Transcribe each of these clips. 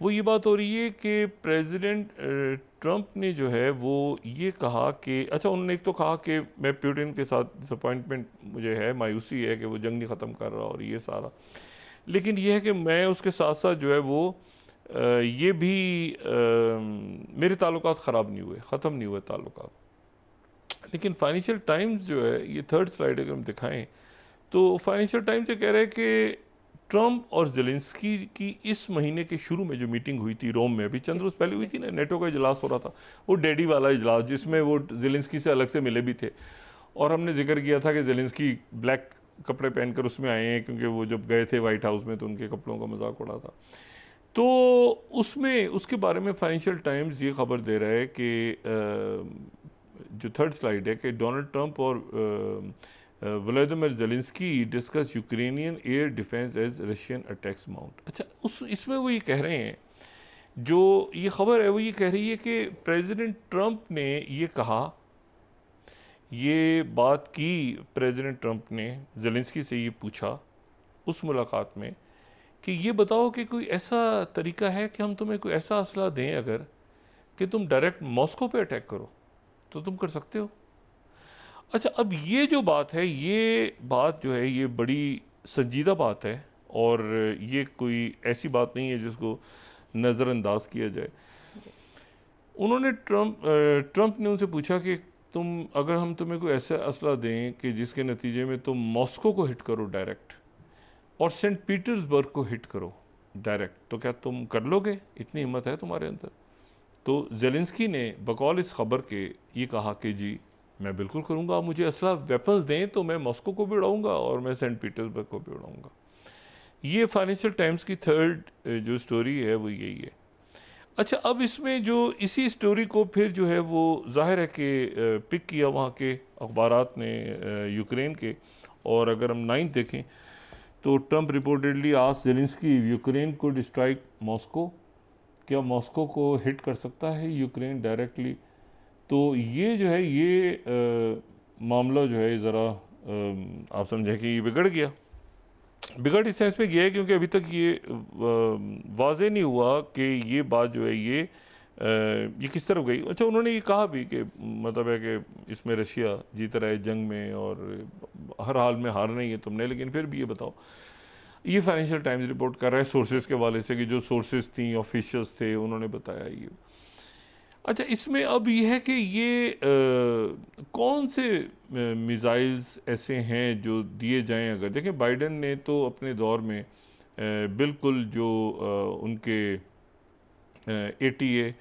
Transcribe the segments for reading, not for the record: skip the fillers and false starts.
वो ये बात हो रही है कि प्रेसिडेंट ट्रंप ने जो है वो ये कहा कि अच्छा, उन्होंने एक तो कहा कि मैं पुतिन के साथ डिसअपॉइंटमेंट मुझे है, मायूसी है कि वो जंग नहीं ख़त्म कर रहा और ये सारा, लेकिन ये है कि मैं उसके साथ साथ जो है वो ये भी मेरे ताल्लुकात ख़राब नहीं हुए, ख़त्म नहीं हुए ताल्लुकात। लेकिन फाइनेंशियल टाइम्स जो है, ये थर्ड स्लाइड अगर हम दिखाएं तो फाइनेंशियल टाइम्स ये कह रहा है कि ट्रंप और जेलेंस्की की इस महीने के शुरू में जो मीटिंग हुई थी रोम में, अभी चंद रोज पहले हुई थी ना, नेटो का इजलास हो रहा था, वो डैडी वाला इजलास जिसमें वो जेलेंस्की से अलग से मिले भी थे। और हमने जिक्र किया था कि जेलेंस्की ब्लैक कपड़े पहनकर उसमें आए हैं क्योंकि वो जब गए थे वाइट हाउस में तो उनके कपड़ों का मजाक उड़ा था। तो उसमें उसके बारे में फाइनेंशियल टाइम्स ये खबर दे रहा है कि जो थर्ड स्लाइड है कि डोनाल्ड ट्रंप और Vladimir Zelensky discuss Ukrainian air defence as Russian attacks mount. अच्छा, उस इसमें वो ये कह रहे हैं, जो ये खबर है वो ये कह रही है कि प्रेसिडेंट ट्रंप ने ये कहा, ये बात की प्रेसिडेंट ट्रंप ने जेलेंस्की से ये पूछा उस मुलाकात में कि ये बताओ कि कोई ऐसा तरीका है कि हम तुम्हें कोई ऐसा असला दें अगर कि तुम डायरेक्ट मॉस्को पे अटैक करो, तो तुम कर सकते हो। अच्छा, अब ये जो बात है, ये बात जो है ये बड़ी संजीदा बात है और ये कोई ऐसी बात नहीं है जिसको नज़रअंदाज किया जाए। जी। उन्होंने ट्रंप ने उनसे पूछा कि तुम, अगर हम तुम्हें कोई ऐसा असला दें कि जिसके नतीजे में तुम मॉस्को को हिट करो डायरेक्ट और सेंट पीटर्सबर्ग को हिट करो डायरेक्ट, तो क्या तुम कर लोगे? इतनी हिम्मत है तुम्हारे अंदर? तो जेलेंस्की ने बकौल इस खबर के ये कहा कि जी मैं बिल्कुल करूँगा, आप मुझे असला वेपन्स दें तो मैं मॉस्को को भी उड़ाऊँगा और मैं सेंट पीटर्सबर्ग को भी उड़ाऊँगा। ये फाइनेंशियल टाइम्स की थर्ड जो स्टोरी है वो यही है। अच्छा, अब इसमें जो इसी स्टोरी को फिर जो है वो जाहिर है कि पिक किया वहाँ के अखबारात ने यूक्रेन के, और अगर हम नाइन्थ देखें तो ट्रंप रिपोर्टेडली आज जेलेंस्की यूक्रेन को स्ट्राइक मॉस्को, क्या मॉस्को को हिट कर सकता है यूक्रेन डायरेक्टली? तो ये जो है ये मामला जो है ज़रा आप समझें कि ये बिगड़ गया। बिगड़ इस सेंस में गया है क्योंकि अभी तक ये वाज़े नहीं हुआ कि ये बात जो है ये किस तरफ गई। अच्छा, उन्होंने ये कहा भी कि मतलब है कि इसमें रशिया जीत रहा है जंग में और हर हाल में हारना ही है तुमने, लेकिन फिर भी ये बताओ। ये फाइनेंशियल टाइम्स रिपोर्ट कर रहा है सोर्सेज के हवाले से कि जो सोर्सेज थी, ऑफिशियल्स थे, उन्होंने बताया ये। अच्छा, इसमें अब ये है कि ये कौन से मिज़ाइल्स ऐसे हैं जो दिए जाएं? अगर देखें, बाइडन ने तो अपने दौर में बिल्कुल जो उनके ATA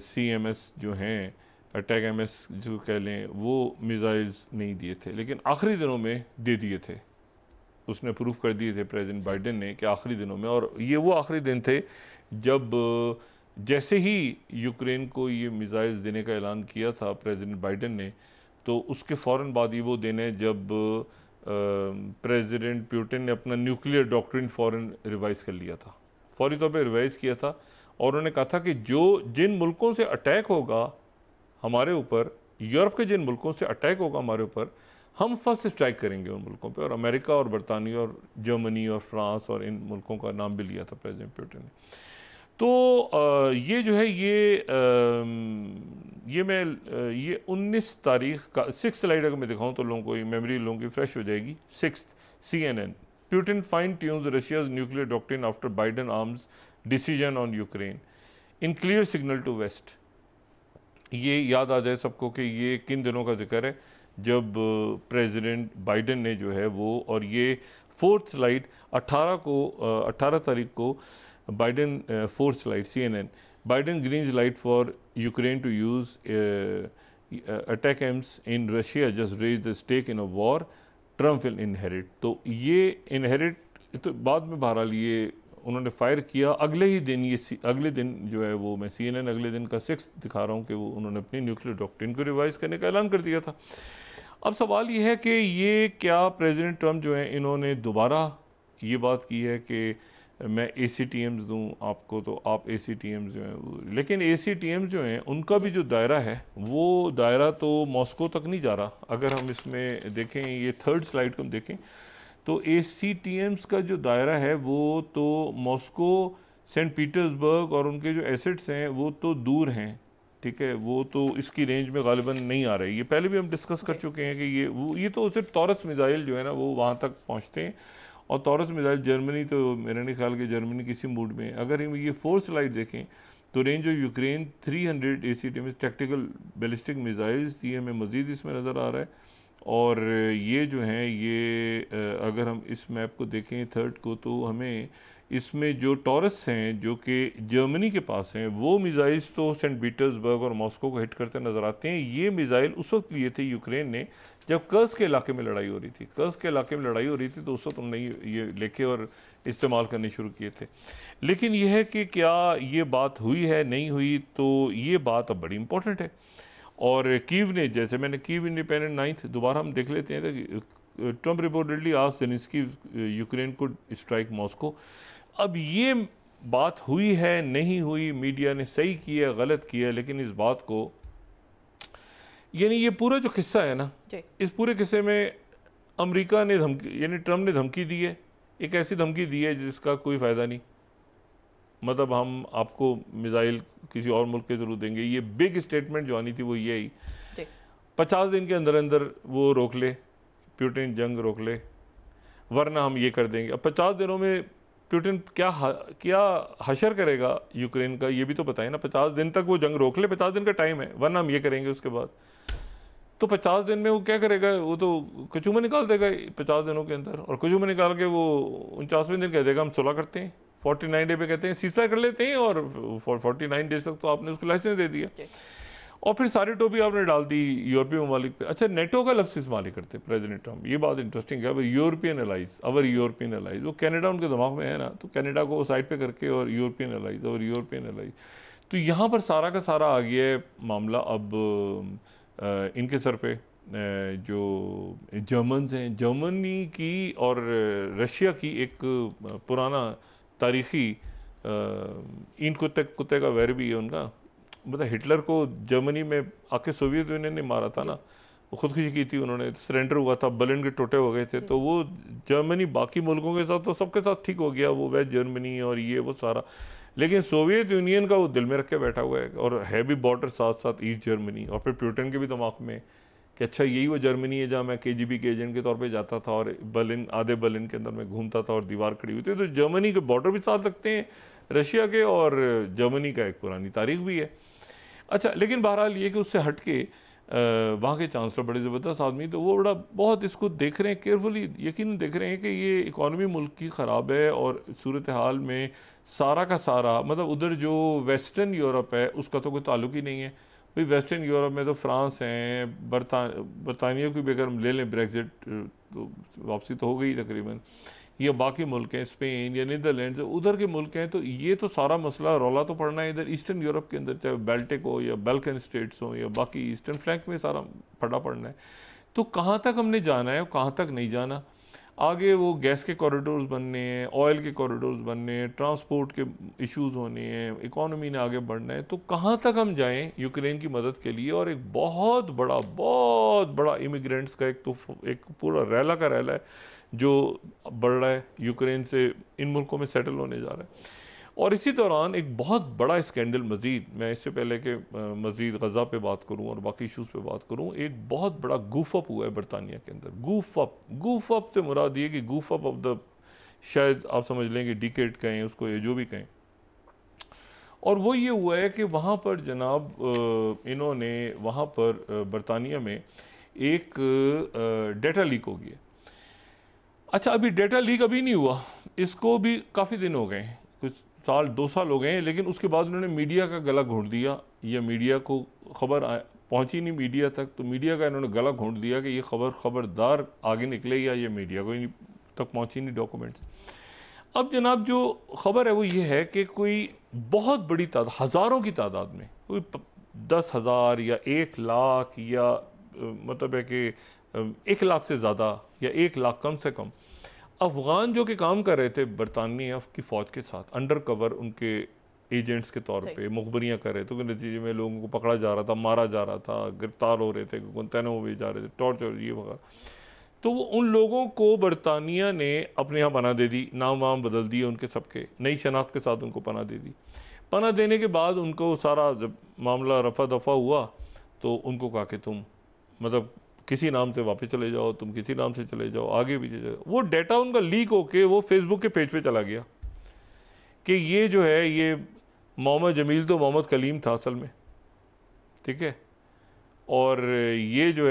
CMS जो हैं, अटैक MS जो कह लें, वो मिज़ाइल्स नहीं दिए थे, लेकिन आखिरी दिनों में दे दिए थे। उसने प्रूव कर दिए थे प्रेसिडेंट जी। बाइडन ने कि आखिरी दिनों में, और ये वो आखिरी दिन थे जब जैसे ही यूक्रेन को ये मिसाइल्स देने का ऐलान किया था प्रेसिडेंट बाइडन ने, तो उसके फ़ौरन बाद ये वो दिन है जब प्रेसिडेंट पुतिन ने अपना न्यूक्लियर डॉक्ट्रिन फ़ौरन रिवाइज़ कर लिया था, फौरी तौर पे रिवाइज़ किया था। और उन्होंने कहा था कि जो जिन मुल्कों से अटैक होगा हमारे ऊपर, यूरोप के जिन मुल्कों से अटैक होगा हमारे ऊपर, हम फर्स्ट स्ट्राइक करेंगे उन मुल्कों पे। और अमेरिका और बरतानिया और जर्मनी और फ्रांस और इन मुल्कों का नाम भी लिया था प्रेसिडेंट पुतिन ने। तो ये जो है ये मैं ये 19 तारीख का 6 स्लाइड अगर मैं दिखाऊं तो लोगों को मेमोरी लोगों की फ्रेश हो जाएगी। 6 CNN, Putin fine tunes Russia's nuclear doctrine after Biden arms decision on Ukraine in clear signal to west. ये याद आ जाए सबको कि ये किन दिनों का जिक्र है जब प्रेसिडेंट बाइडन ने जो है वो, और ये फोर्थ स्लाइड 18 तारीख को Biden, fourth slide CNN, Biden green light for Ukraine to use ATACMS in Russia just raise the stake in a war Trump will inherit. तो ये इनहेरिट तो बाद में बहरहाल ये उन्होंने फायर किया अगले ही दिन। ये अगले दिन जो है वो मैं CNN अगले दिन का 6 दिखा रहा हूँ कि वो उन्होंने अपनी न्यूक्लियर डॉक्ट्रिन को रिवाइज करने का ऐलान कर दिया था। अब सवाल ये है कि ये क्या प्रेसिडेंट ट्रंप जो है इन्होंने दोबारा ये बात की है कि मैं ACTMs दूं आपको, तो आप ACTMs जो हैं, लेकिन ACTMs जो हैं उनका भी जो दायरा है वो दायरा तो मॉस्को तक नहीं जा रहा। अगर हम इसमें देखें, ये थर्ड स्लाइड को हम देखें तो ACTMs का जो दायरा है वो तो मॉस्को सेंट पीटर्सबर्ग और उनके जो एसेट्स हैं वो तो दूर हैं, ठीक है, वो तो इसकी रेंज में गालिबन नहीं आ रही। ये पहले भी हम डिस्कस कर चुके हैं कि ये तो सिर्फ टॉरस मिसाइल जो है ना वो वहाँ तक पहुँचते हैं। और टॉरस मिसाइल जर्मनी तो मेरे नहीं ख्याल कि जर्मनी किसी मूड में है। अगर हम ये 4 स्लाइड देखें तो range of Ukraine 300 ACTM tactical ballistic missiles, ये हमें मज़ीद इसमें नज़र आ रहा है। और ये जो हैं ये अगर हम इस मैप को देखें थर्ड को, तो हमें इसमें जो टॉरस हैं जो कि जर्मनी के पास हैं वो मिसाइल्स तो सेंट पीटर्सबर्ग और मॉस्को को हिट करते नज़र आते हैं। ये मिसाइल उस वक्त लिए थे यूक्रेन ने जब कर्स के इलाके में लड़ाई हो रही थी। कर्स के इलाके में लड़ाई हो रही थी तो उस वक्त उन्होंने ये लेके और इस्तेमाल करने शुरू किए थे। लेकिन यह है कि क्या ये बात हुई है नहीं हुई, तो ये बात अब बड़ी इंपॉर्टेंट है। और कीव ने, जैसे मैंने कीव इंडिपेंडेंट 9th दोबारा हम देख लेते हैं, ट्रम्प रिपोर्टेडली आज जेलेंस्की यूक्रेन को स्ट्राइक मॉस्को। अब ये बात हुई है नहीं हुई, मीडिया ने सही किया गलत किया, लेकिन इस बात को, यानी ये पूरा जो किस्सा है ना, इस पूरे किस्से में अमेरिका ने धमकी, यानी ट्रम्प ने धमकी दी है, एक ऐसी धमकी दी है जिसका कोई फ़ायदा नहीं। मतलब हम आपको मिसाइल किसी और मुल्क के थ्रू देंगे, ये बिग स्टेटमेंट जो आनी थी वो ये ही 50 दिन के अंदर अंदर वो रोक ले, पुतिन जंग रोक ले, वरना हम ये कर देंगे। अब 50 दिनों में पुतिन क्या हशर करेगा यूक्रेन का, ये भी तो बताए ना। 50 दिन तक वो जंग रोक ले, 50 दिन का टाइम है, वरना हम ये करेंगे। उसके बाद तो 50 दिन में वो क्या करेगा, वो तो कचूमा निकाल देगा 50 दिनों के अंदर, और कचूमा निकाल के वो 49वें दिन कह देगा हम सुलह करते हैं। 49 डे पे कहते हैं सीजफायर कर लेते हैं, और 49 डेज तक तो आपने उसको लाइसेंस दे दिया, और फिर सारी टोपी आपने डाल दी यूरोपीय ममालिक पे। अच्छा, नेटो का लफ्ज़ इस्तेमाल ही करते प्रेसिडेंट ट्रम्प, ये बात इंटरेस्टिंग है। यूरोपियन एलाइज, अवर यूरोपियन एलाइज, वो कनाडा उनके दिमाग में है ना, तो कनाडा को साइड पे करके और यूरोपियन एलाइज, और यूरोपियन एलाइज। तो यहाँ पर सारा का सारा आ गया है मामला अब इनके सर पे, जो जर्मन्स हैं, जर्मनी की और रशिया की एक पुराना तारीख़ी इन कुत्ते का वैर भी है उनका। मतलब हिटलर को जर्मनी में आके सोवियत यूनियन ने मारा था ना, वो खुदकुशी की थी उन्होंने, सरेंडर हुआ था, बर्लिन के टोटे हो गए थे, तो वो जर्मनी बाकी मुल्कों के साथ तो सबके साथ ठीक हो गया, वो वेस्ट जर्मनी और ये वो सारा, लेकिन सोवियत यूनियन का वो दिल में रख के बैठा हुआ है, और है भी बॉर्डर साथ साथ ईस्ट जर्मनी। और फिर पुतिन के भी दिमाग में कि अच्छा यही वो जर्मनी है जहाँ मैं KGB के एजेंट के तौर पे जाता था, और बर्लिन, आधे बर्लिन के अंदर मैं घूमता था और दीवार खड़ी हुई थी। तो जर्मनी के बॉर्डर भी साथ लगते हैं रशिया के, और जर्मनी का एक पुरानी तारीख भी है। अच्छा, लेकिन बहरहाल ये कि उससे हट के वहाँ के चांसलर बड़े ज़बरदस्त आदमी, तो वो बड़ा बहुत इसको देख रहे हैं केयरफुली, यकीन देख रहे हैं कि ये इकॉनमी मुल्क की ख़राब है, और सूरत हाल में सारा का सारा, मतलब उधर जो वेस्टर्न यूरोप है उसका तो कोई ताल्लुक ही नहीं है भाई। वेस्टर्न यूरोप में तो फ्रांस हैं, बरतानिया की भी अगर हम ले लें, ब्रेग्जिट तो वापसी तो हो गई तकरीबन, या बाकी मुल्क हैं, स्पेन या नीदरलैंड, उधर के मुल्क हैं, तो ये तो सारा मसला रौला तो पड़ना है इधर ईस्टर्न यूरोप के अंदर, चाहे बेल्टिक हो या बल्कन स्टेट्स हो या बाकी ईस्टर्न फ्लैंक में सारा फटा पड़ना है। तो कहाँ तक हमने जाना है और कहाँ तक नहीं जाना, आगे वो गैस के कॉरिडोर्स बनने हैं, ऑयल के कॉरिडोर्स बनने हैं, ट्रांसपोर्ट के इश्यूज होने हैं, इकॉनमी ने आगे बढ़ना है, तो कहाँ तक हम जाएं यूक्रेन की मदद के लिए। और एक बहुत बड़ा इमिग्रेंट्स का एक पूरा रैला का रैला है जो बढ़ रहा है यूक्रेन से इन मुल्कों में सेटल होने जा रहा है। और इसी दौरान एक बहुत बड़ा स्कैंडल मज़ीद, मैं इससे पहले कि मज़ीद गज़ा पे बात करूं और बाकी इशूज़ पे बात करूं, एक बहुत बड़ा गूफअप हुआ है बरतानिया के अंदर। गूफअप से मुराद ये कि गूफअप ऑफ द, शायद आप समझ लेंगे डिकेड कहें उसको या जो भी कहें। और वो ये हुआ है कि वहाँ पर जनाब इन्होंने वहाँ पर बरतानिया में एक डेटा लीक हो गया। अच्छा, अभी डेटा लीक अभी नहीं हुआ, इसको भी काफ़ी दिन हो गए, कुछ साल 2 साल हो गए हैं, लेकिन उसके बाद उन्होंने मीडिया का गला घोंट दिया, या मीडिया को खबर पहुंची नहीं मीडिया तक, तो मीडिया का इन्होंने गला घोंट दिया कि ये खबरदार आगे निकले, या ये मीडिया को तक पहुंची नहीं डॉक्यूमेंट्स। अब जनाब जो खबर है वो ये है कि कोई बहुत बड़ी तादाद, हज़ारों की तादाद में, कोई 10,000 या 1 लाख, या मतलब है कि 1 लाख से ज़्यादा या 1 लाख कम से कम अफ़गान जो कि काम कर रहे थे बरतानिया की फ़ौज के साथ, अंडर कवर उनके एजेंट्स के तौर पे मुखबरियाँ कर रहे थे, तो नतीजे में लोगों को पकड़ा जा रहा था, मारा जा रहा था, गिरफ्तार हो रहे थे, गुंतानामो भेजे जा रहे थे, टॉर्चर ये वगैरह। तो वो उन लोगों को बरतानिया ने अपने यहाँ पनाह दे दी, नाम वाम बदल दिए उनके सबके, नई शनाख्त के साथ उनको पनाह दे दी। पनाह देने के बाद उनको सारा जब मामला रफा दफा हुआ तो उनको कहा कि तुम मतलब किसी नाम से वापस चले जाओ, तुम किसी नाम से चले जाओ, आगे पीछे चले जाओ। वो डेटा उनका लीक होके वो फेसबुक के पेज पे चला गया कि ये जो है ये मोहम्मद जमील तो मोहम्मद कलीम था असल में, ठीक है, और ये जो है